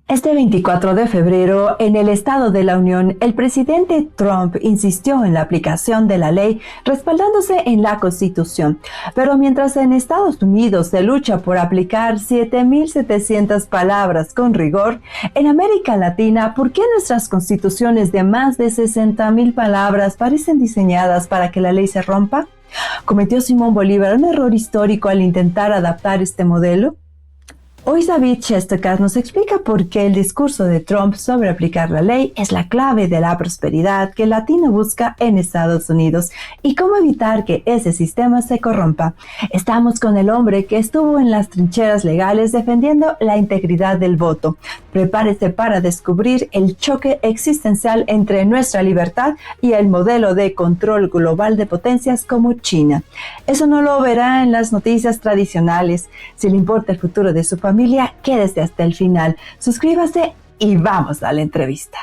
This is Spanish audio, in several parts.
Este 24 de febrero, en el Estado de la Unión, el presidente Trump insistió en la aplicación de la ley respaldándose en la Constitución. Pero mientras en Estados Unidos se lucha por aplicar 7.700 palabras con rigor, en América Latina, ¿por qué nuestras constituciones de más de 60.000 palabras parecen diseñadas para que la ley se rompa? ¿Cometió Simón Bolívar un error histórico al intentar adaptar este modelo? Hoy David Chestacaz nos explica por qué el discurso de Trump sobre aplicar la ley es la clave de la prosperidad que el latino busca en Estados Unidos y cómo evitar que ese sistema se corrompa. Estamos con el hombre que estuvo en las trincheras legales defendiendo la integridad del voto. Prepárese para descubrir el choque existencial entre nuestra libertad y el modelo de control global de potencias como China. Eso no lo verá en las noticias tradicionales. Si le importa el futuro de su familia, quédese hasta el final. Suscríbase y vamos a la entrevista.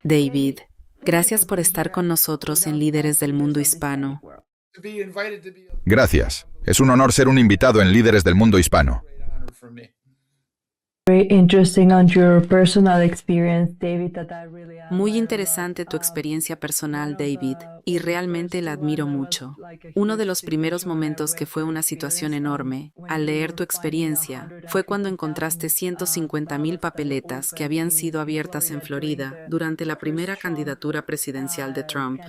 David, gracias por estar con nosotros en Líderes del Mundo Hispano. Gracias. Es un honor ser un invitado en Líderes del Mundo Hispano. Muy interesante tu experiencia personal, David, y realmente la admiro mucho. Uno de los primeros momentos que fue una situación enorme, al leer tu experiencia, fue cuando encontraste 150.000 papeletas que habían sido abiertas en Florida durante la primera candidatura presidencial de Trump.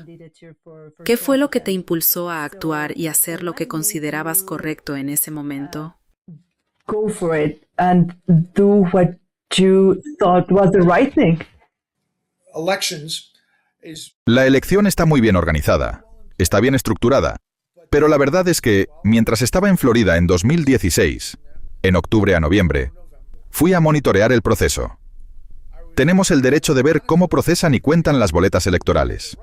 ¿Qué fue lo que te impulsó a actuar y hacer lo que considerabas correcto en ese momento? Go for it and do what you thought was the right thing. La elección está muy bien organizada, está bien estructurada, pero la verdad es que, mientras estaba en Florida en 2016, en octubre a noviembre, fui a monitorear el proceso. Tenemos el derecho de ver cómo procesan y cuentan las boletas electorales.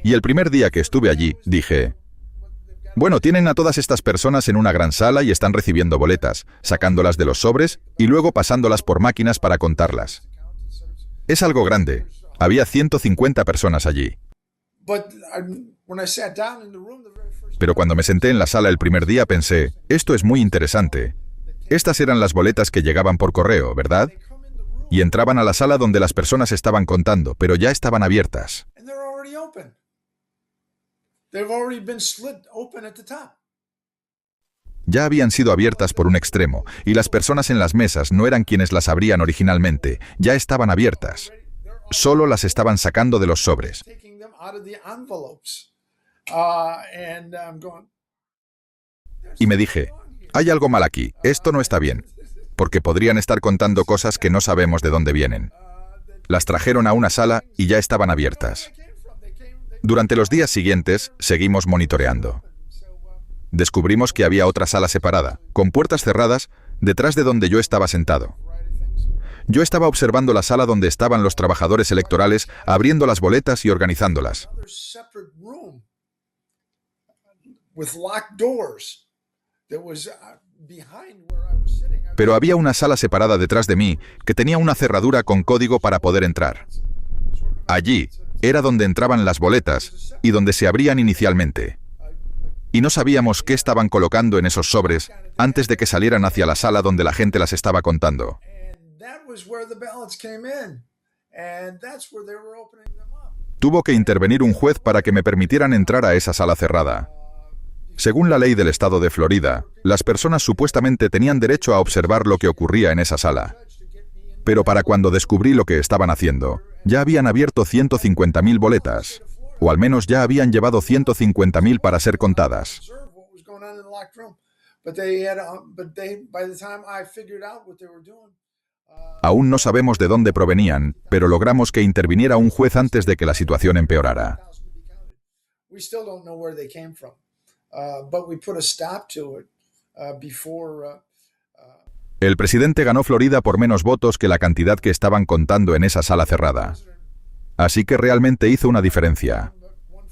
Y el primer día que estuve allí, dije, bueno, tienen a todas estas personas en una gran sala y están recibiendo boletas, sacándolas de los sobres y luego pasándolas por máquinas para contarlas. Es algo grande. Había 150 personas allí. Pero cuando me senté en la sala el primer día pensé, esto es muy interesante. Estas eran las boletas que llegaban por correo, ¿verdad? Y entraban a la sala donde las personas estaban contando, pero ya estaban abiertas. Ya habían sido abiertas por un extremo, y las personas en las mesas no eran quienes las abrían originalmente, ya estaban abiertas. Solo las estaban sacando de los sobres. Y me dije, hay algo mal aquí, esto no está bien, porque podrían estar contando cosas que no sabemos de dónde vienen. Las trajeron a una sala y ya estaban abiertas. Durante los días siguientes, seguimos monitoreando. Descubrimos que había otra sala separada, con puertas cerradas, detrás de donde yo estaba sentado. Yo estaba observando la sala donde estaban los trabajadores electorales, abriendo las boletas y organizándolas. Pero había una sala separada detrás de mí, que tenía una cerradura con código para poder entrar. Allí era donde entraban las boletas y donde se abrían inicialmente. Y no sabíamos qué estaban colocando en esos sobres antes de que salieran hacia la sala donde la gente las estaba contando. Tuvo que intervenir un juez para que me permitieran entrar a esa sala cerrada. Según la ley del estado de Florida, las personas supuestamente tenían derecho a observar lo que ocurría en esa sala. Pero para cuando descubrí lo que estaban haciendo, ya habían abierto 150.000 boletas, o al menos ya habían llevado 150.000 para ser contadas. Aún no sabemos de dónde provenían, pero logramos que interviniera un juez antes de que la situación empeorara. El presidente ganó Florida por menos votos que la cantidad que estaban contando en esa sala cerrada. Así que realmente hizo una diferencia.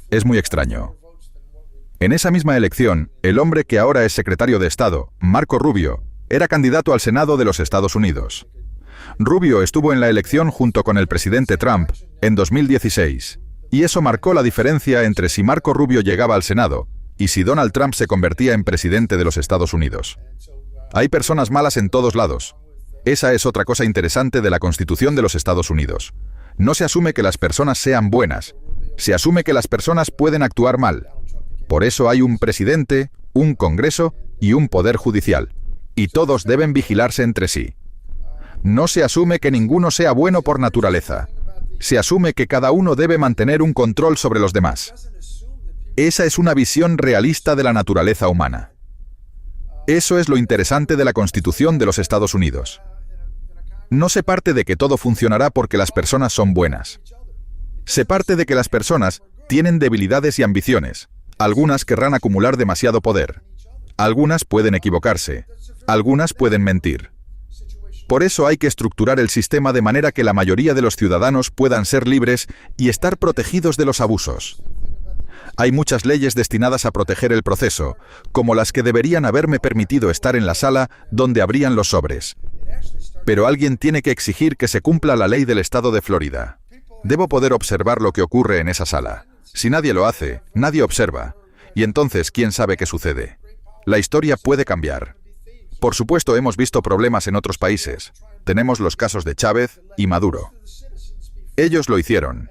Es muy extraño. En esa misma elección, el hombre que ahora es secretario de Estado, Marco Rubio, era candidato al Senado de los Estados Unidos. Rubio estuvo en la elección junto con el presidente Trump en 2016, y eso marcó la diferencia entre si Marco Rubio llegaba al Senado y si Donald Trump se convertía en presidente de los Estados Unidos. Hay personas malas en todos lados. Esa es otra cosa interesante de la Constitución de los Estados Unidos. No se asume que las personas sean buenas, se asume que las personas pueden actuar mal. Por eso hay un presidente, un Congreso y un poder judicial, y todos deben vigilarse entre sí. No se asume que ninguno sea bueno por naturaleza. Se asume que cada uno debe mantener un control sobre los demás. Esa es una visión realista de la naturaleza humana. Eso es lo interesante de la Constitución de los Estados Unidos. No se parte de que todo funcionará porque las personas son buenas. Se parte de que las personas tienen debilidades y ambiciones. Algunas querrán acumular demasiado poder. Algunas pueden equivocarse. Algunas pueden mentir. Por eso hay que estructurar el sistema de manera que la mayoría de los ciudadanos puedan ser libres y estar protegidos de los abusos. Hay muchas leyes destinadas a proteger el proceso, como las que deberían haberme permitido estar en la sala donde abrían los sobres. Pero alguien tiene que exigir que se cumpla la ley del estado de Florida. Debo poder observar lo que ocurre en esa sala. Si nadie lo hace, nadie observa. Y entonces, ¿quién sabe qué sucede? La historia puede cambiar. Por supuesto, hemos visto problemas en otros países. Tenemos los casos de Chávez y Maduro. Ellos lo hicieron.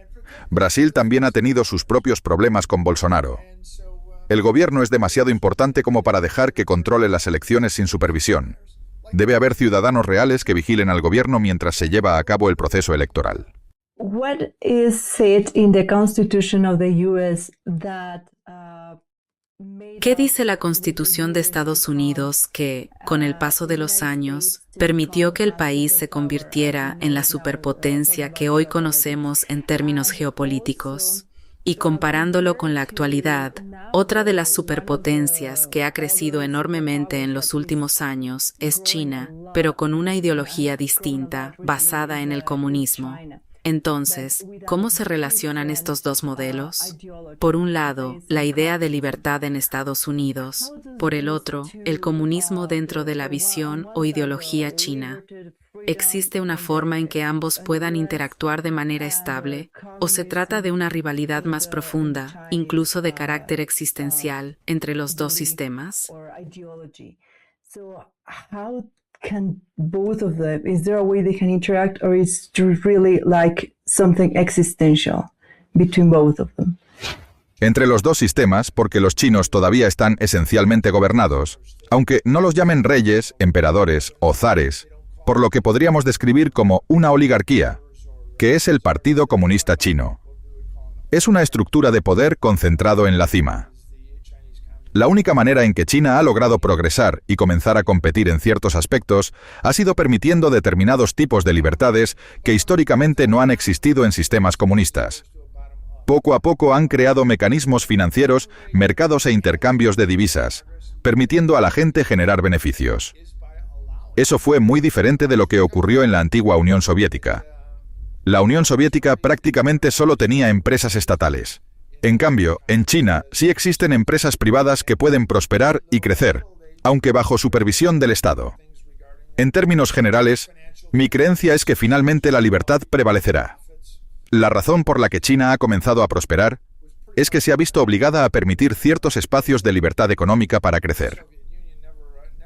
Brasil también ha tenido sus propios problemas con Bolsonaro. El gobierno es demasiado importante como para dejar que controle las elecciones sin supervisión. Debe haber ciudadanos reales que vigilen al gobierno mientras se lleva a cabo el proceso electoral. What is it in the Constitution of the US that ¿Qué dice la Constitución de Estados Unidos que, con el paso de los años, permitió que el país se convirtiera en la superpotencia que hoy conocemos en términos geopolíticos? Y comparándolo con la actualidad, otra de las superpotencias que ha crecido enormemente en los últimos años es China, pero con una ideología distinta, basada en el comunismo. Entonces, ¿cómo se relacionan estos dos modelos? Por un lado, la idea de libertad en Estados Unidos. Por el otro, el comunismo dentro de la visión o ideología china. ¿Existe una forma en que ambos puedan interactuar de manera estable? ¿O se trata de una rivalidad más profunda, incluso de carácter existencial, entre los dos sistemas? Can both of them, is there a way they can interact, or is it really like something existential between both of them? Entre los dos sistemas, porque los chinos todavía están esencialmente gobernados, aunque no los llamen reyes, emperadores o zares, por lo que podríamos describir como una oligarquía, que es el Partido Comunista Chino. Es una estructura de poder concentrado en la cima. La única manera en que China ha logrado progresar y comenzar a competir en ciertos aspectos ha sido permitiendo determinados tipos de libertades que históricamente no han existido en sistemas comunistas. Poco a poco han creado mecanismos financieros, mercados e intercambios de divisas, permitiendo a la gente generar beneficios. Eso fue muy diferente de lo que ocurrió en la antigua Unión Soviética. La Unión Soviética prácticamente solo tenía empresas estatales. En cambio, en China sí existen empresas privadas que pueden prosperar y crecer, aunque bajo supervisión del Estado. En términos generales, mi creencia es que finalmente la libertad prevalecerá. La razón por la que China ha comenzado a prosperar es que se ha visto obligada a permitir ciertos espacios de libertad económica para crecer.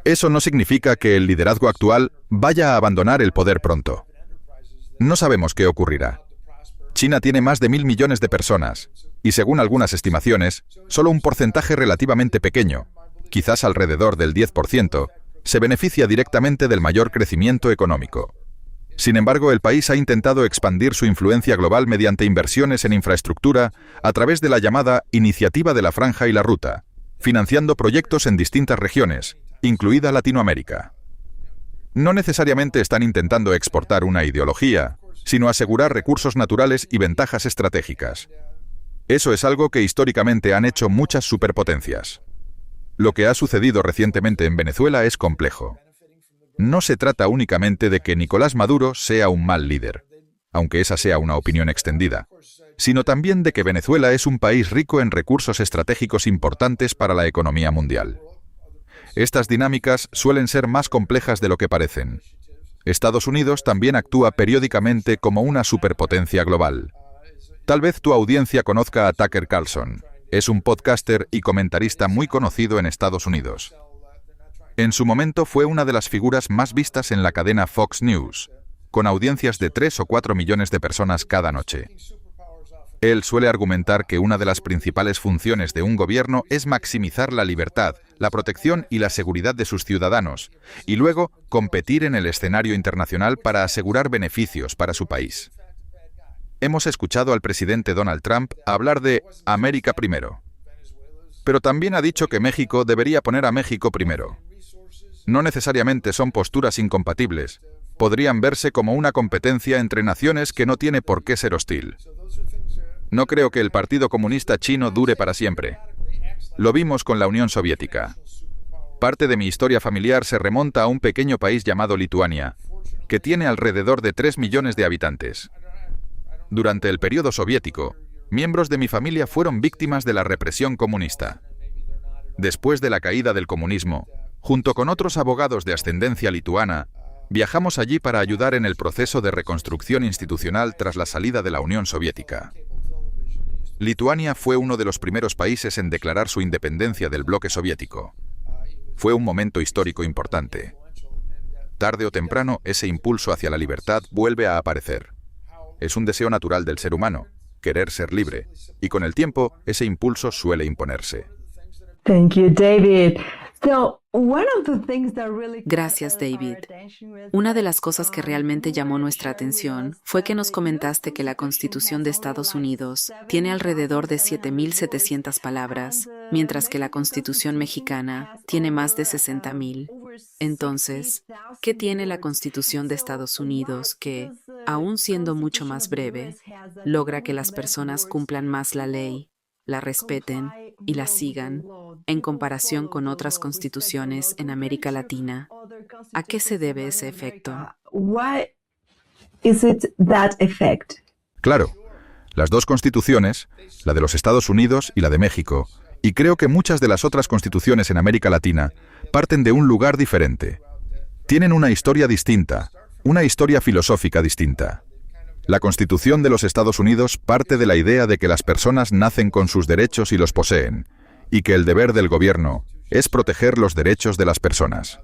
Eso no significa que el liderazgo actual vaya a abandonar el poder pronto. No sabemos qué ocurrirá. China tiene más de 1.000 millones de personas, y según algunas estimaciones, solo un porcentaje relativamente pequeño, quizás alrededor del 10%, se beneficia directamente del mayor crecimiento económico. Sin embargo, el país ha intentado expandir su influencia global mediante inversiones en infraestructura a través de la llamada Iniciativa de la Franja y la Ruta, financiando proyectos en distintas regiones, incluida Latinoamérica. No necesariamente están intentando exportar una ideología, sino asegurar recursos naturales y ventajas estratégicas. Eso es algo que históricamente han hecho muchas superpotencias. Lo que ha sucedido recientemente en Venezuela es complejo. No se trata únicamente de que Nicolás Maduro sea un mal líder, aunque esa sea una opinión extendida, sino también de que Venezuela es un país rico en recursos estratégicos importantes para la economía mundial. Estas dinámicas suelen ser más complejas de lo que parecen. Estados Unidos también actúa periódicamente como una superpotencia global. Tal vez tu audiencia conozca a Tucker Carlson. Es un podcaster y comentarista muy conocido en Estados Unidos. En su momento fue una de las figuras más vistas en la cadena Fox News, con audiencias de 3 o 4 millones de personas cada noche. Él suele argumentar que una de las principales funciones de un gobierno es maximizar la libertad, la protección y la seguridad de sus ciudadanos, y luego competir en el escenario internacional para asegurar beneficios para su país. Hemos escuchado al presidente Donald Trump hablar de América primero, pero también ha dicho que México debería poner a México primero. No necesariamente son posturas incompatibles, podrían verse como una competencia entre naciones que no tiene por qué ser hostil. No creo que el Partido Comunista Chino dure para siempre. Lo vimos con la Unión Soviética. Parte de mi historia familiar se remonta a un pequeño país llamado Lituania, que tiene alrededor de 3 millones de habitantes. Durante el periodo soviético, miembros de mi familia fueron víctimas de la represión comunista. Después de la caída del comunismo, junto con otros abogados de ascendencia lituana, viajamos allí para ayudar en el proceso de reconstrucción institucional tras la salida de la Unión Soviética. Lituania fue uno de los primeros países en declarar su independencia del bloque soviético. Fue un momento histórico importante. Tarde o temprano, ese impulso hacia la libertad vuelve a aparecer. Es un deseo natural del ser humano, querer ser libre, y con el tiempo, ese impulso suele imponerse. Thank you, David. Gracias, David. Una de las cosas que realmente llamó nuestra atención fue que nos comentaste que la Constitución de Estados Unidos tiene alrededor de 7,700 palabras, mientras que la Constitución mexicana tiene más de 60,000. Entonces, ¿qué tiene la Constitución de Estados Unidos que, aun siendo mucho más breve, logra que las personas cumplan más la ley, la respeten y la sigan, en comparación con otras constituciones en América Latina? ¿A qué se debe ese efecto? Claro, las dos constituciones, la de los Estados Unidos y la de México, y creo que muchas de las otras constituciones en América Latina, parten de un lugar diferente. Tienen una historia distinta, una historia filosófica distinta. La Constitución de los Estados Unidos parte de la idea de que las personas nacen con sus derechos y los poseen, y que el deber del gobierno es proteger los derechos de las personas.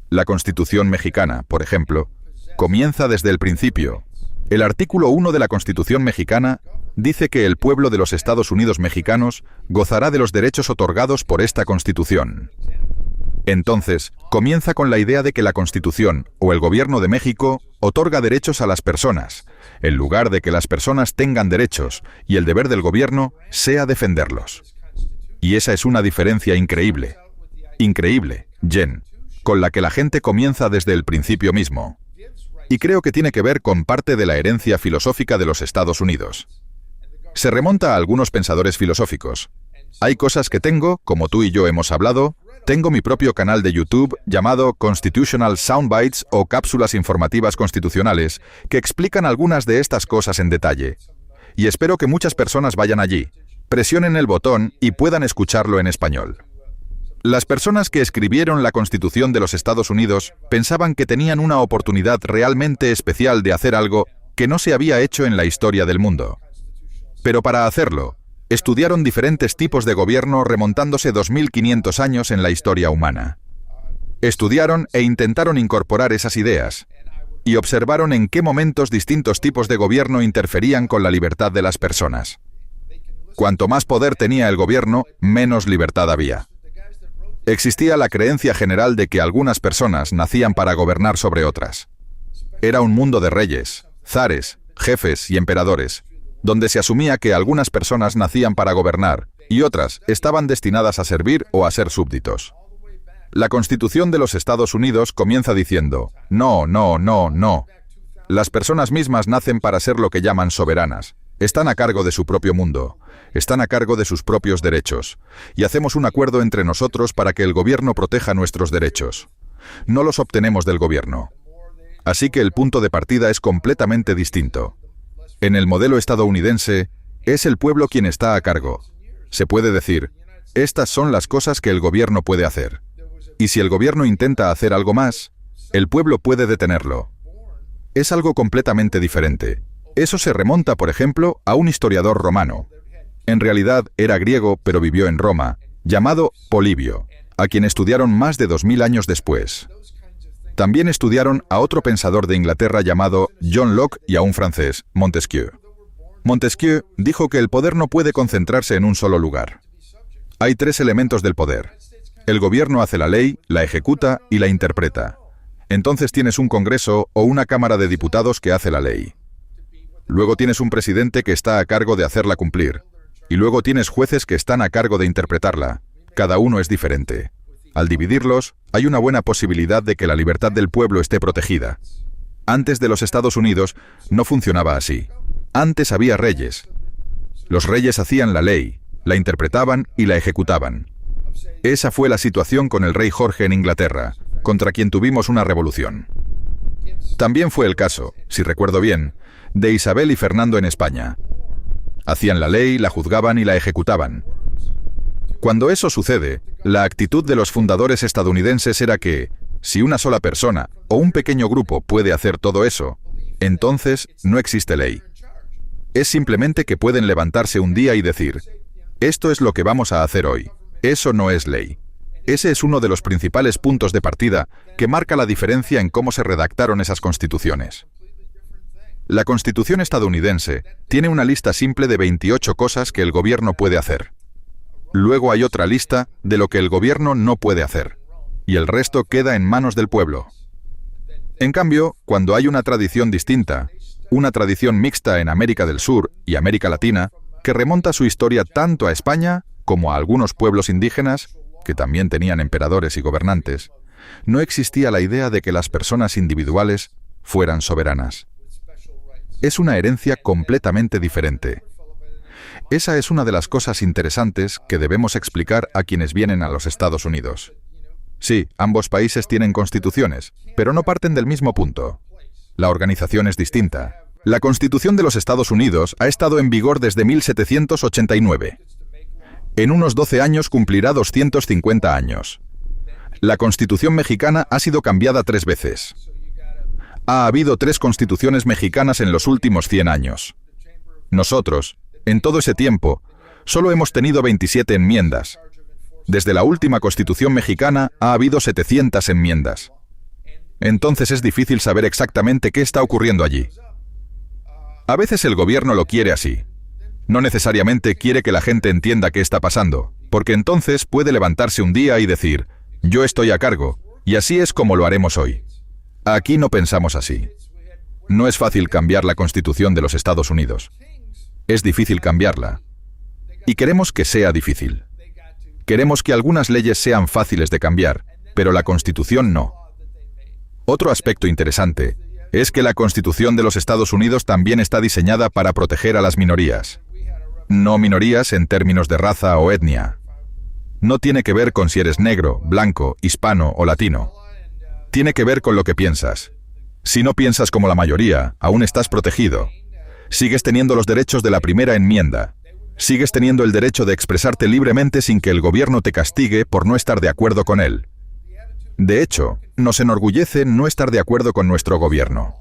La Constitución mexicana, por ejemplo, comienza desde el principio. El artículo 1 de la Constitución mexicana dice que el pueblo de los Estados Unidos mexicanos gozará de los derechos otorgados por esta Constitución. Entonces, comienza con la idea de que la Constitución o el Gobierno de México otorga derechos a las personas, en lugar de que las personas tengan derechos y el deber del gobierno sea defenderlos. Y esa es una diferencia increíble. Increíble, Jen, con la que la gente comienza desde el principio mismo. Y creo que tiene que ver con parte de la herencia filosófica de los Estados Unidos. Se remonta a algunos pensadores filosóficos. Hay cosas que tengo, como tú y yo hemos hablado. Tengo mi propio canal de YouTube llamado Constitutional Soundbites o Cápsulas Informativas Constitucionales, que explican algunas de estas cosas en detalle. Y espero que muchas personas vayan allí, presionen el botón y puedan escucharlo en español. Las personas que escribieron la Constitución de los Estados Unidos pensaban que tenían una oportunidad realmente especial de hacer algo que no se había hecho en la historia del mundo. Pero para hacerlo, estudiaron diferentes tipos de gobierno remontándose 2500 años en la historia humana. Estudiaron e intentaron incorporar esas ideas, y observaron en qué momentos distintos tipos de gobierno interferían con la libertad de las personas. Cuanto más poder tenía el gobierno, menos libertad había. Existía la creencia general de que algunas personas nacían para gobernar sobre otras. Era un mundo de reyes, zares, jefes y emperadores, donde se asumía que algunas personas nacían para gobernar y otras estaban destinadas a servir o a ser súbditos. La Constitución de los Estados Unidos comienza diciendo, no, no, no, no. Las personas mismas nacen para ser lo que llaman soberanas. Están a cargo de su propio mundo, están a cargo de sus propios derechos, y hacemos un acuerdo entre nosotros para que el gobierno proteja nuestros derechos. No los obtenemos del gobierno. Así que el punto de partida es completamente distinto. En el modelo estadounidense, es el pueblo quien está a cargo. Se puede decir, estas son las cosas que el gobierno puede hacer. Y si el gobierno intenta hacer algo más, El pueblo puede detenerlo. Es algo completamente diferente. Eso se remonta, por ejemplo, a un historiador romano. En realidad era griego, pero vivió en Roma, llamado Polibio, a quien estudiaron más de 2000 años después. También estudiaron a otro pensador de Inglaterra llamado John Locke y a un francés, Montesquieu. Montesquieu dijo que el poder no puede concentrarse en un solo lugar. Hay tres elementos del poder. El gobierno hace la ley, la ejecuta y la interpreta. Entonces tienes un Congreso o una Cámara de Diputados que hace la ley. Luego tienes un presidente que está a cargo de hacerla cumplir. Y luego tienes jueces que están a cargo de interpretarla. Cada uno es diferente. Al dividirlos, hay una buena posibilidad de que la libertad del pueblo esté protegida. Antes de los Estados Unidos, no funcionaba así. Antes había reyes. Los reyes hacían la ley, la interpretaban y la ejecutaban. Esa fue la situación con el rey Jorge en Inglaterra, contra quien tuvimos una revolución. También fue el caso, si recuerdo bien, de Isabel y Fernando en España. Hacían la ley, la juzgaban y la ejecutaban. Cuando eso sucede, la actitud de los fundadores estadounidenses era que, si una sola persona o un pequeño grupo puede hacer todo eso, entonces no existe ley. Es simplemente que pueden levantarse un día y decir, esto es lo que vamos a hacer hoy. Eso no es ley. Ese es uno de los principales puntos de partida que marca la diferencia en cómo se redactaron esas constituciones. La Constitución estadounidense tiene una lista simple de 28 cosas que el gobierno puede hacer. Luego hay otra lista de lo que el gobierno no puede hacer, y el resto queda en manos del pueblo. En cambio, cuando hay una tradición distinta, una tradición mixta en América del Sur y América Latina, que remonta su historia tanto a España como a algunos pueblos indígenas, que también tenían emperadores y gobernantes, no existía la idea de que las personas individuales fueran soberanas. Es una herencia completamente diferente. Esa es una de las cosas interesantes que debemos explicar a quienes vienen a los Estados Unidos. Sí, ambos países tienen constituciones, pero no parten del mismo punto. La organización es distinta. La Constitución de los Estados Unidos ha estado en vigor desde 1789. En unos 12 años cumplirá 250 años. La Constitución mexicana ha sido cambiada 3 veces. Ha habido 3 constituciones mexicanas en los últimos 100 años. Nosotros, en todo ese tiempo, solo hemos tenido 27 enmiendas. Desde la última Constitución mexicana ha habido 700 enmiendas. Entonces es difícil saber exactamente qué está ocurriendo allí. A veces el gobierno lo quiere así. No necesariamente quiere que la gente entienda qué está pasando, porque entonces puede levantarse un día y decir, yo estoy a cargo, y así es como lo haremos hoy. Aquí no pensamos así. No es fácil cambiar la Constitución de los Estados Unidos. Es difícil cambiarla. Y queremos que sea difícil. Queremos que algunas leyes sean fáciles de cambiar, pero la Constitución no. Otro aspecto interesante es que la Constitución de los Estados Unidos también está diseñada para proteger a las minorías. No minorías en términos de raza o etnia. No tiene que ver con si eres negro, blanco, hispano o latino. Tiene que ver con lo que piensas. Si no piensas como la mayoría, aún estás protegido. Sigues teniendo los derechos de la primera enmienda. Sigues teniendo el derecho de expresarte libremente sin que el gobierno te castigue por no estar de acuerdo con él. De hecho, nos enorgullece no estar de acuerdo con nuestro gobierno.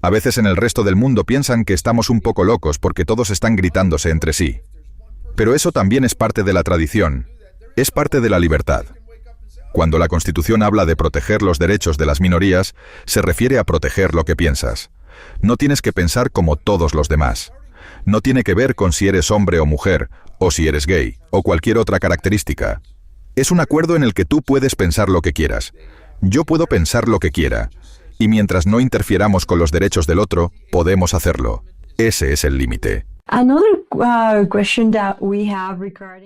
A veces en el resto del mundo piensan que estamos un poco locos porque todos están gritándose entre sí. Pero eso también es parte de la tradición. Es parte de la libertad. Cuando la Constitución habla de proteger los derechos de las minorías, se refiere a proteger lo que piensas. No tienes que pensar como todos los demás. No tiene que ver con si eres hombre o mujer, o si eres gay, o cualquier otra característica. Es un acuerdo en el que tú puedes pensar lo que quieras. Yo puedo pensar lo que quiera. Y mientras no interfieramos con los derechos del otro, podemos hacerlo. Ese es el límite.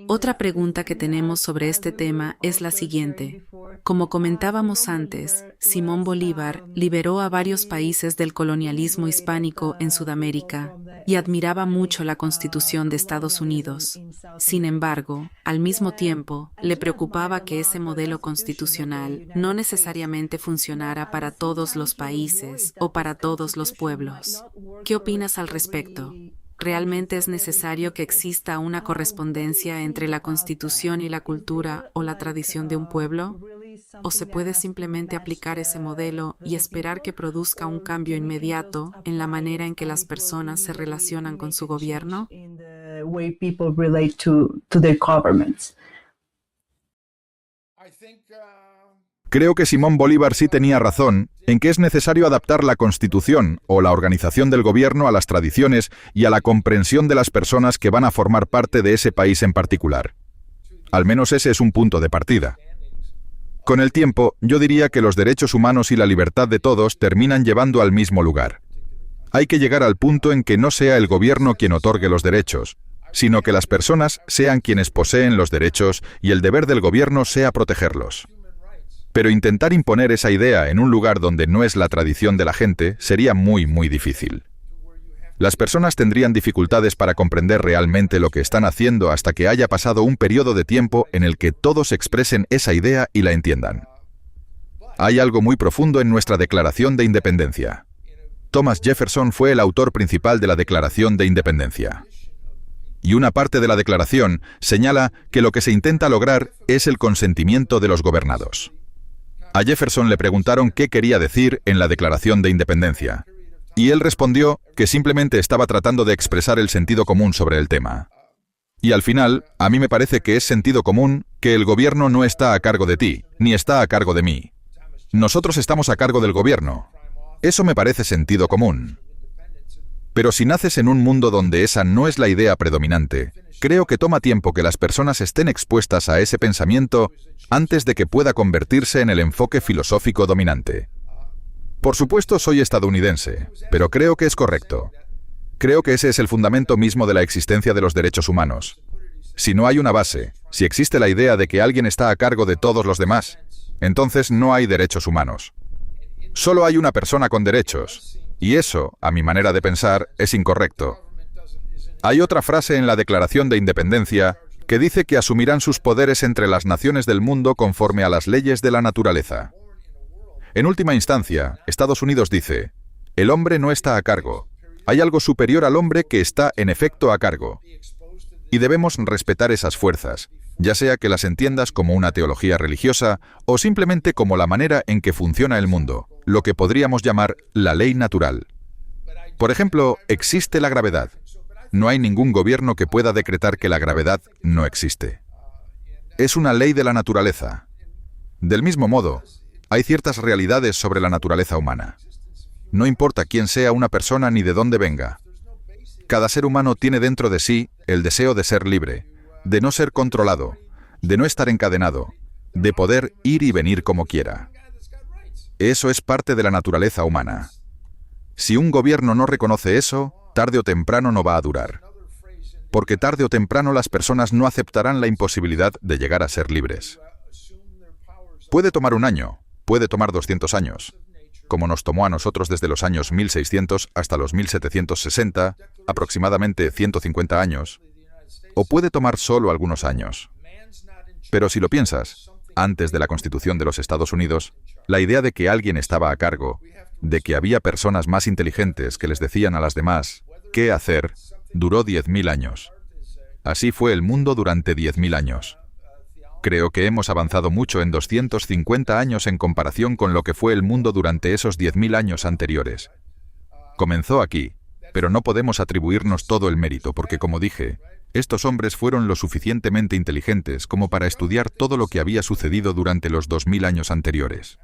Otra pregunta que tenemos sobre este tema es la siguiente. Como comentábamos antes, Simón Bolívar liberó a varios países del colonialismo hispánico en Sudamérica y admiraba mucho la Constitución de Estados Unidos. Sin embargo, al mismo tiempo, le preocupaba que ese modelo constitucional no necesariamente funcionara para todos los países o para todos los pueblos. ¿Qué opinas al respecto? ¿Realmente es necesario que exista una correspondencia entre la Constitución y la cultura o la tradición de un pueblo? ¿O se puede simplemente aplicar ese modelo y esperar que produzca un cambio inmediato en la manera en que las personas se relacionan con su gobierno? Creo que Simón Bolívar sí tenía razón en que es necesario adaptar la Constitución o la organización del gobierno a las tradiciones y a la comprensión de las personas que van a formar parte de ese país en particular. Al menos ese es un punto de partida. Con el tiempo, yo diría que los derechos humanos y la libertad de todos terminan llevando al mismo lugar. Hay que llegar al punto en que no sea el gobierno quien otorgue los derechos, sino que las personas sean quienes poseen los derechos y el deber del gobierno sea protegerlos. Pero intentar imponer esa idea en un lugar donde no es la tradición de la gente sería muy difícil. Las personas tendrían dificultades para comprender realmente lo que están haciendo hasta que haya pasado un periodo de tiempo en el que todos expresen esa idea y la entiendan. Hay algo muy profundo en nuestra Declaración de Independencia. Thomas Jefferson fue el autor principal de la Declaración de Independencia. Y una parte de la declaración señala que lo que se intenta lograr es el consentimiento de los gobernados. A Jefferson le preguntaron qué quería decir en la Declaración de Independencia, y él respondió que simplemente estaba tratando de expresar el sentido común sobre el tema. Y al final, a mí me parece que es sentido común que el gobierno no está a cargo de ti, ni está a cargo de mí. Nosotros estamos a cargo del gobierno. Eso me parece sentido común. Pero si naces en un mundo donde esa no es la idea predominante, creo que toma tiempo que las personas estén expuestas a ese pensamiento antes de que pueda convertirse en el enfoque filosófico dominante. Por supuesto, soy estadounidense, pero creo que es correcto. Creo que ese es el fundamento mismo de la existencia de los derechos humanos. Si no hay una base, si existe la idea de que alguien está a cargo de todos los demás, entonces no hay derechos humanos. Solo hay una persona con derechos, y eso, a mi manera de pensar, es incorrecto. Hay otra frase en la Declaración de Independencia que dice que asumirán sus poderes entre las naciones del mundo conforme a las leyes de la naturaleza. En última instancia, Estados Unidos dice, el hombre no está a cargo. Hay algo superior al hombre que está en efecto a cargo. Y debemos respetar esas fuerzas, ya sea que las entiendas como una teología religiosa o simplemente como la manera en que funciona el mundo, lo que podríamos llamar la ley natural. Por ejemplo, existe la gravedad. No hay ningún gobierno que pueda decretar que la gravedad no existe. Es una ley de la naturaleza. Del mismo modo, hay ciertas realidades sobre la naturaleza humana. No importa quién sea una persona ni de dónde venga. Cada ser humano tiene dentro de sí el deseo de ser libre, de no ser controlado, de no estar encadenado, de poder ir y venir como quiera. Eso es parte de la naturaleza humana. Si un gobierno no reconoce eso, tarde o temprano no va a durar. Porque tarde o temprano las personas no aceptarán la imposibilidad de llegar a ser libres. Puede tomar un año, puede tomar 200 años, como nos tomó a nosotros desde los años 1600 hasta los 1760, aproximadamente 150 años, o puede tomar solo algunos años. Pero si lo piensas, antes de la Constitución de los Estados Unidos, la idea de que alguien estaba a cargo, de que había personas más inteligentes que les decían a las demás qué hacer, duró 10.000 años. Así fue el mundo durante 10.000 años. Creo que hemos avanzado mucho en 250 años en comparación con lo que fue el mundo durante esos 10.000 años anteriores. Comenzó aquí, pero no podemos atribuirnos todo el mérito porque, como dije, estos hombres fueron lo suficientemente inteligentes como para estudiar todo lo que había sucedido durante los 2.000 años anteriores.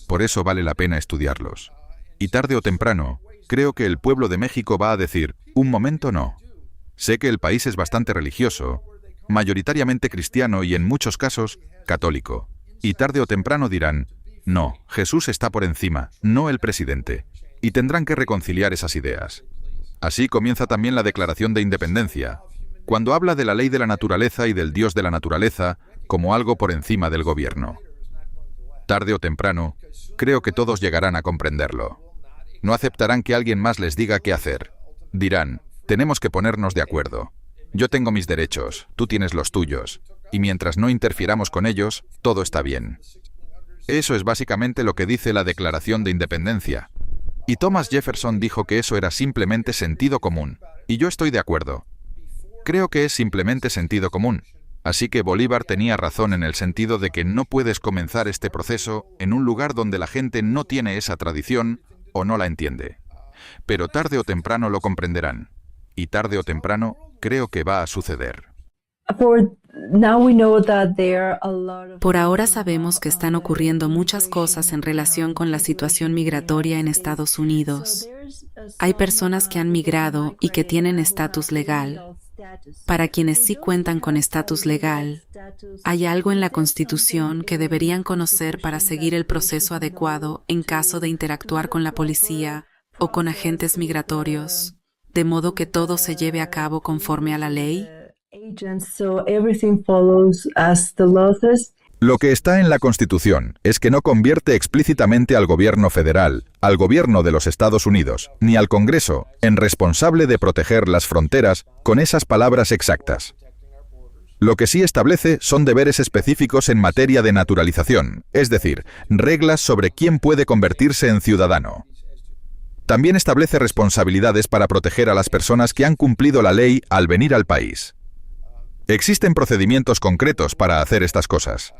Por eso vale la pena estudiarlos. Y tarde o temprano, creo que el pueblo de México va a decir, un momento no. Sé que el país es bastante religioso, mayoritariamente cristiano y en muchos casos, católico. Y tarde o temprano dirán, no, Jesús está por encima, no el presidente. Y tendrán que reconciliar esas ideas. Así comienza también la Declaración de Independencia, cuando habla de la ley de la naturaleza y del Dios de la naturaleza como algo por encima del gobierno. Tarde o temprano, creo que todos llegarán a comprenderlo. No aceptarán que alguien más les diga qué hacer. Dirán, tenemos que ponernos de acuerdo. Yo tengo mis derechos, tú tienes los tuyos, y mientras no interfiramos con ellos, todo está bien. Eso es básicamente lo que dice la Declaración de Independencia. Y Thomas Jefferson dijo que eso era simplemente sentido común, y yo estoy de acuerdo. Creo que es simplemente sentido común. Así que Bolívar tenía razón en el sentido de que no puedes comenzar este proceso en un lugar donde la gente no tiene esa tradición o no la entiende. Pero tarde o temprano lo comprenderán. Y tarde o temprano creo que va a suceder. Por ahora sabemos que están ocurriendo muchas cosas en relación con la situación migratoria en Estados Unidos. Hay personas que han migrado y que tienen estatus legal. Para quienes sí cuentan con estatus legal, hay algo en la Constitución que deberían conocer para seguir el proceso adecuado en caso de interactuar con la policía o con agentes migratorios, de modo que todo se lleve a cabo conforme a la ley. Lo que está en la Constitución es que no convierte explícitamente al gobierno federal, al gobierno de los Estados Unidos, ni al Congreso, en responsable de proteger las fronteras con esas palabras exactas. Lo que sí establece son deberes específicos en materia de naturalización, es decir, reglas sobre quién puede convertirse en ciudadano. También establece responsabilidades para proteger a las personas que han cumplido la ley al venir al país. Existen procedimientos concretos para hacer estas cosas.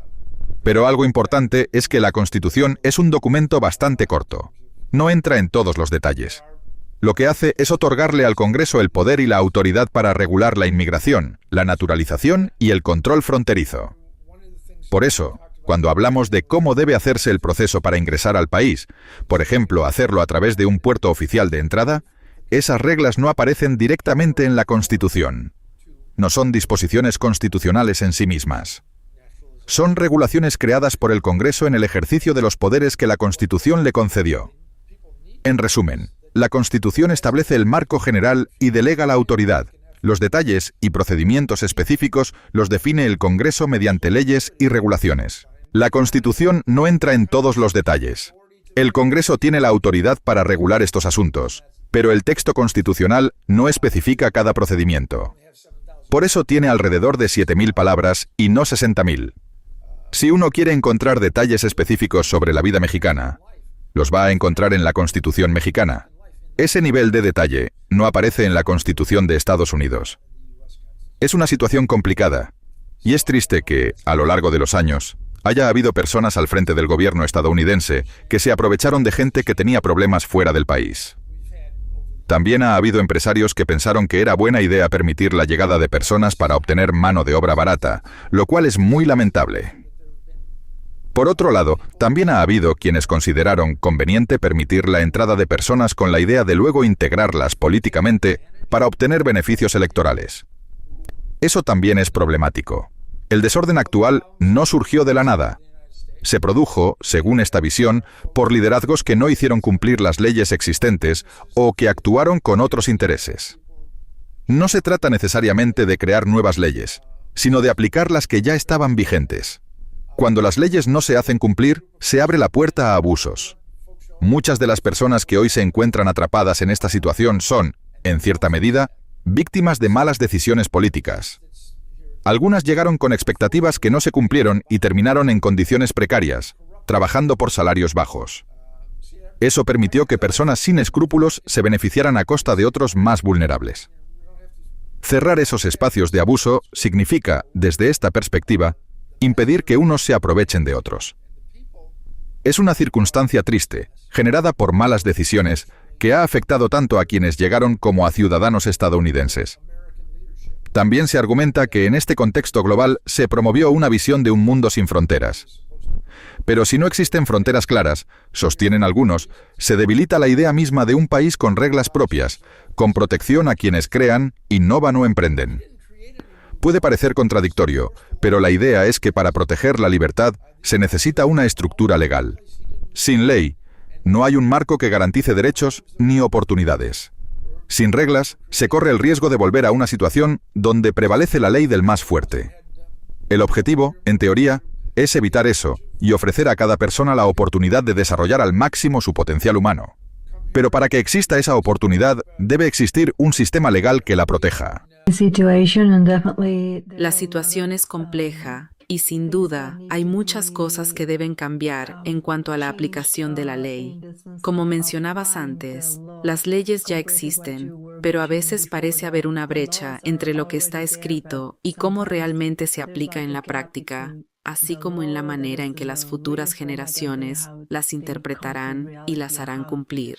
Pero algo importante es que la Constitución es un documento bastante corto. No entra en todos los detalles. Lo que hace es otorgarle al Congreso el poder y la autoridad para regular la inmigración, la naturalización y el control fronterizo. Por eso, cuando hablamos de cómo debe hacerse el proceso para ingresar al país, por ejemplo, hacerlo a través de un puerto oficial de entrada, esas reglas no aparecen directamente en la Constitución. No son disposiciones constitucionales en sí mismas. Son regulaciones creadas por el Congreso en el ejercicio de los poderes que la Constitución le concedió. En resumen, la Constitución establece el marco general y delega la autoridad. Los detalles y procedimientos específicos los define el Congreso mediante leyes y regulaciones. La Constitución no entra en todos los detalles. El Congreso tiene la autoridad para regular estos asuntos, pero el texto constitucional no especifica cada procedimiento. Por eso tiene alrededor de 7.000 palabras y no 60.000. Si uno quiere encontrar detalles específicos sobre la vida mexicana, los va a encontrar en la Constitución mexicana. Ese nivel de detalle no aparece en la Constitución de Estados Unidos. Es una situación complicada, y es triste que, a lo largo de los años, haya habido personas al frente del gobierno estadounidense que se aprovecharon de gente que tenía problemas fuera del país. También ha habido empresarios que pensaron que era buena idea permitir la llegada de personas para obtener mano de obra barata, lo cual es muy lamentable. Por otro lado, también ha habido quienes consideraron conveniente permitir la entrada de personas con la idea de luego integrarlas políticamente para obtener beneficios electorales. Eso también es problemático. El desorden actual no surgió de la nada. Se produjo, según esta visión, por liderazgos que no hicieron cumplir las leyes existentes o que actuaron con otros intereses. No se trata necesariamente de crear nuevas leyes, sino de aplicar las que ya estaban vigentes. Cuando las leyes no se hacen cumplir, se abre la puerta a abusos. Muchas de las personas que hoy se encuentran atrapadas en esta situación son, en cierta medida, víctimas de malas decisiones políticas. Algunas llegaron con expectativas que no se cumplieron y terminaron en condiciones precarias, trabajando por salarios bajos. Eso permitió que personas sin escrúpulos se beneficiaran a costa de otros más vulnerables. Cerrar esos espacios de abuso significa, desde esta perspectiva, impedir que unos se aprovechen de otros. Es una circunstancia triste, generada por malas decisiones, que ha afectado tanto a quienes llegaron como a ciudadanos estadounidenses. También se argumenta que en este contexto global se promovió una visión de un mundo sin fronteras. Pero si no existen fronteras claras, sostienen algunos, se debilita la idea misma de un país con reglas propias, con protección a quienes crean, innovan o emprenden. Puede parecer contradictorio, pero la idea es que para proteger la libertad se necesita una estructura legal. Sin ley, no hay un marco que garantice derechos ni oportunidades. Sin reglas, se corre el riesgo de volver a una situación donde prevalece la ley del más fuerte. El objetivo, en teoría, es evitar eso y ofrecer a cada persona la oportunidad de desarrollar al máximo su potencial humano. Pero para que exista esa oportunidad, debe existir un sistema legal que la proteja. La situación es compleja Y sin duda, hay muchas cosas que deben cambiar en cuanto a la aplicación de la ley. Como mencionabas antes, las leyes ya existen, pero a veces parece haber una brecha entre lo que está escrito y cómo realmente se aplica en la práctica, así como en la manera en que las futuras generaciones las interpretarán y las harán cumplir.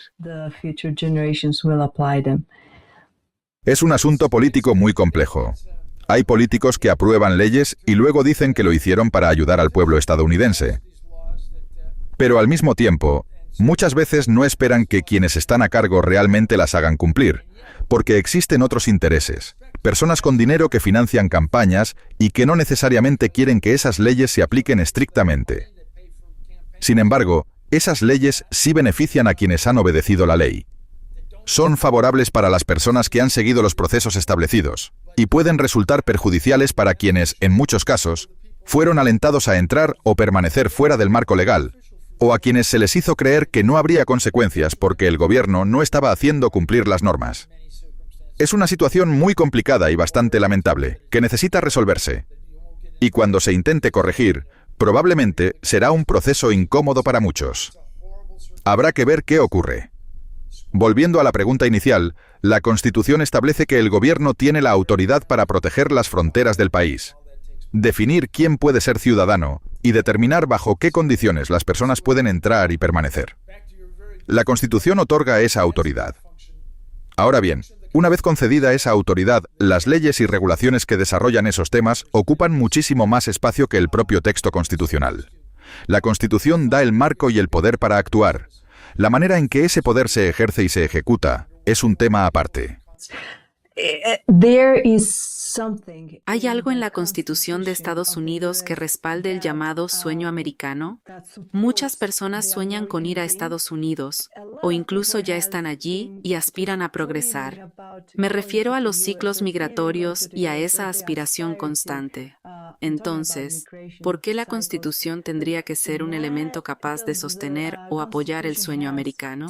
Es un asunto político muy complejo. Hay políticos que aprueban leyes y luego dicen que lo hicieron para ayudar al pueblo estadounidense. Pero al mismo tiempo, muchas veces no esperan que quienes están a cargo realmente las hagan cumplir, porque existen otros intereses, personas con dinero que financian campañas y que no necesariamente quieren que esas leyes se apliquen estrictamente. Sin embargo, esas leyes sí benefician a quienes han obedecido la ley. Son favorables para las personas que han seguido los procesos establecidos, y pueden resultar perjudiciales para quienes, en muchos casos, fueron alentados a entrar o permanecer fuera del marco legal, o a quienes se les hizo creer que no habría consecuencias porque el gobierno no estaba haciendo cumplir las normas. Es una situación muy complicada y bastante lamentable, que necesita resolverse. Y cuando se intente corregir, probablemente será un proceso incómodo para muchos. Habrá que ver qué ocurre. Volviendo a la pregunta inicial, la Constitución establece que el gobierno tiene la autoridad para proteger las fronteras del país, definir quién puede ser ciudadano y determinar bajo qué condiciones las personas pueden entrar y permanecer. La Constitución otorga esa autoridad. Ahora bien, una vez concedida esa autoridad, las leyes y regulaciones que desarrollan esos temas ocupan muchísimo más espacio que el propio texto constitucional. La Constitución da el marco y el poder para actuar. La manera en que ese poder se ejerce y se ejecuta es un tema aparte. ¿Hay algo en la Constitución de Estados Unidos que respalde el llamado sueño americano? Muchas personas sueñan con ir a Estados Unidos, o incluso ya están allí y aspiran a progresar. Me refiero a los ciclos migratorios y a esa aspiración constante. Entonces, ¿por qué la Constitución tendría que ser un elemento capaz de sostener o apoyar el sueño americano?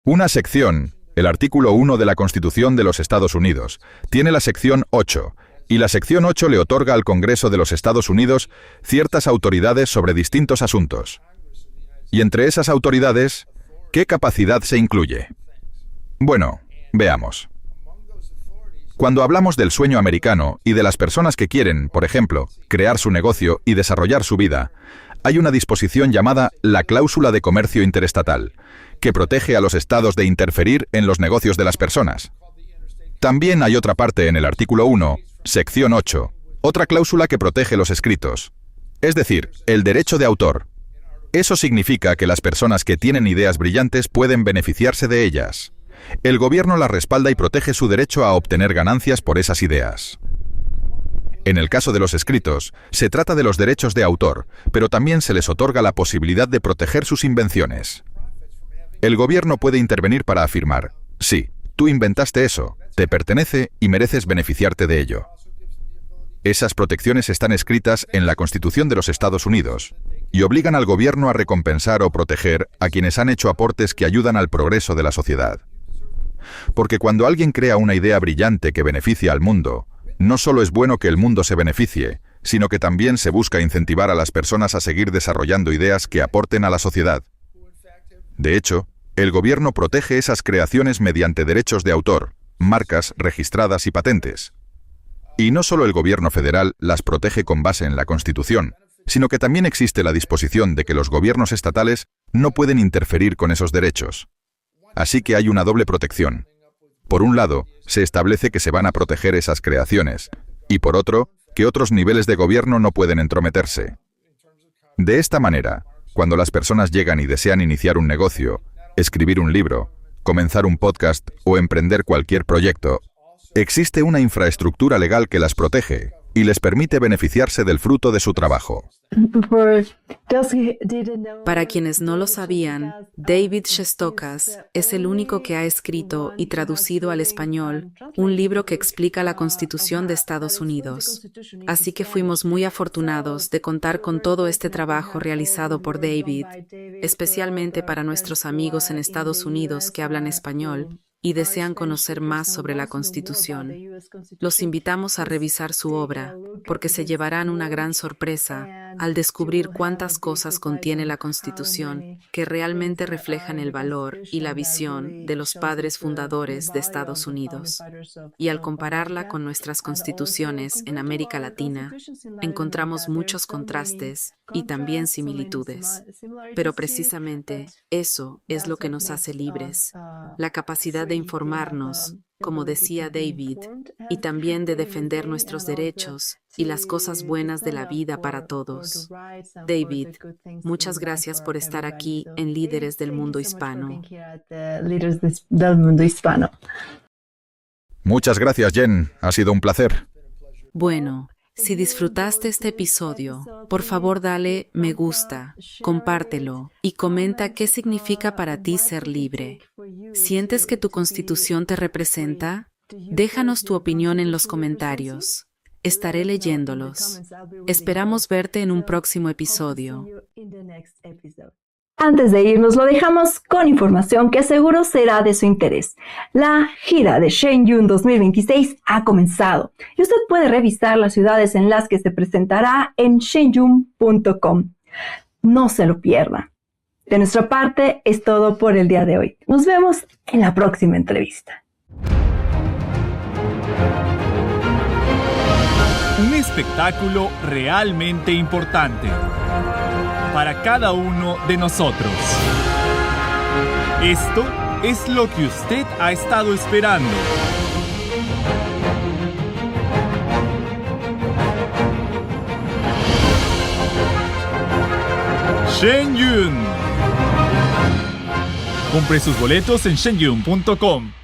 Una sección, el artículo 1 de la Constitución de los Estados Unidos, tiene la sección 8, y la sección 8 le otorga al Congreso de los Estados Unidos ciertas autoridades sobre distintos asuntos. Y entre esas autoridades, ¿qué capacidad se incluye? Bueno, veamos. Cuando hablamos del sueño americano y de las personas que quieren, por ejemplo, crear su negocio y desarrollar su vida, hay una disposición llamada la cláusula de comercio interestatal, que protege a los estados de interferir en los negocios de las personas. También hay otra parte en el artículo 1, sección 8, otra cláusula que protege los escritos, es decir, el derecho de autor. Eso significa que las personas que tienen ideas brillantes pueden beneficiarse de ellas. El gobierno las respalda y protege su derecho a obtener ganancias por esas ideas. En el caso de los escritos, se trata de los derechos de autor, pero también se les otorga la posibilidad de proteger sus invenciones. El gobierno puede intervenir para afirmar, sí, tú inventaste eso, te pertenece y mereces beneficiarte de ello. Esas protecciones están escritas en la Constitución de los Estados Unidos y obligan al gobierno a recompensar o proteger a quienes han hecho aportes que ayudan al progreso de la sociedad. Porque cuando alguien crea una idea brillante que beneficia al mundo, no solo es bueno que el mundo se beneficie, sino que también se busca incentivar a las personas a seguir desarrollando ideas que aporten a la sociedad. De hecho, el gobierno protege esas creaciones mediante derechos de autor, marcas registradas y patentes. Y no solo el gobierno federal las protege con base en la Constitución, sino que también existe la disposición de que los gobiernos estatales no pueden interferir con esos derechos. Así que hay una doble protección. Por un lado, se establece que se van a proteger esas creaciones, y por otro, que otros niveles de gobierno no pueden entrometerse. De esta manera, cuando las personas llegan y desean iniciar un negocio, escribir un libro, comenzar un podcast o emprender cualquier proyecto, existe una infraestructura legal que las protege y les permite beneficiarse del fruto de su trabajo. Para quienes no lo sabían, David Shestokas es el único que ha escrito y traducido al español un libro que explica la Constitución de Estados Unidos. Así que fuimos muy afortunados de contar con todo este trabajo realizado por David, especialmente para nuestros amigos en Estados Unidos que hablan español. y desean conocer más sobre la Constitución. Los invitamos a revisar su obra, porque se llevarán una gran sorpresa al descubrir cuántas cosas contiene la Constitución que realmente reflejan el valor y la visión de los padres fundadores de Estados Unidos. Y al compararla con nuestras constituciones en América Latina, encontramos muchos contrastes y también similitudes. Pero precisamente eso es lo que nos hace libres, la capacidad de informarnos, como decía David, y también de defender nuestros derechos y las cosas buenas de la vida para todos. David, muchas gracias por estar aquí en Líderes del Mundo Hispano. Muchas gracias, Jen. Ha sido un placer. Bueno, si disfrutaste este episodio, por favor dale me gusta, compártelo y comenta qué significa para ti ser libre. ¿Sientes que tu Constitución te representa? Déjanos tu opinión en los comentarios. Estaré leyéndolos. Esperamos verte en un próximo episodio. Antes de irnos, lo dejamos con información que seguro será de su interés. La gira de Shenyun 2026 ha comenzado y usted puede revisar las ciudades en las que se presentará en shenyun.com. No se lo pierda. De nuestra parte, es todo por el día de hoy. Nos vemos en la próxima entrevista. Un espectáculo realmente importante para cada uno de nosotros. Esto es lo que usted ha estado esperando. Shenyun. Compre sus boletos en shenyun.com.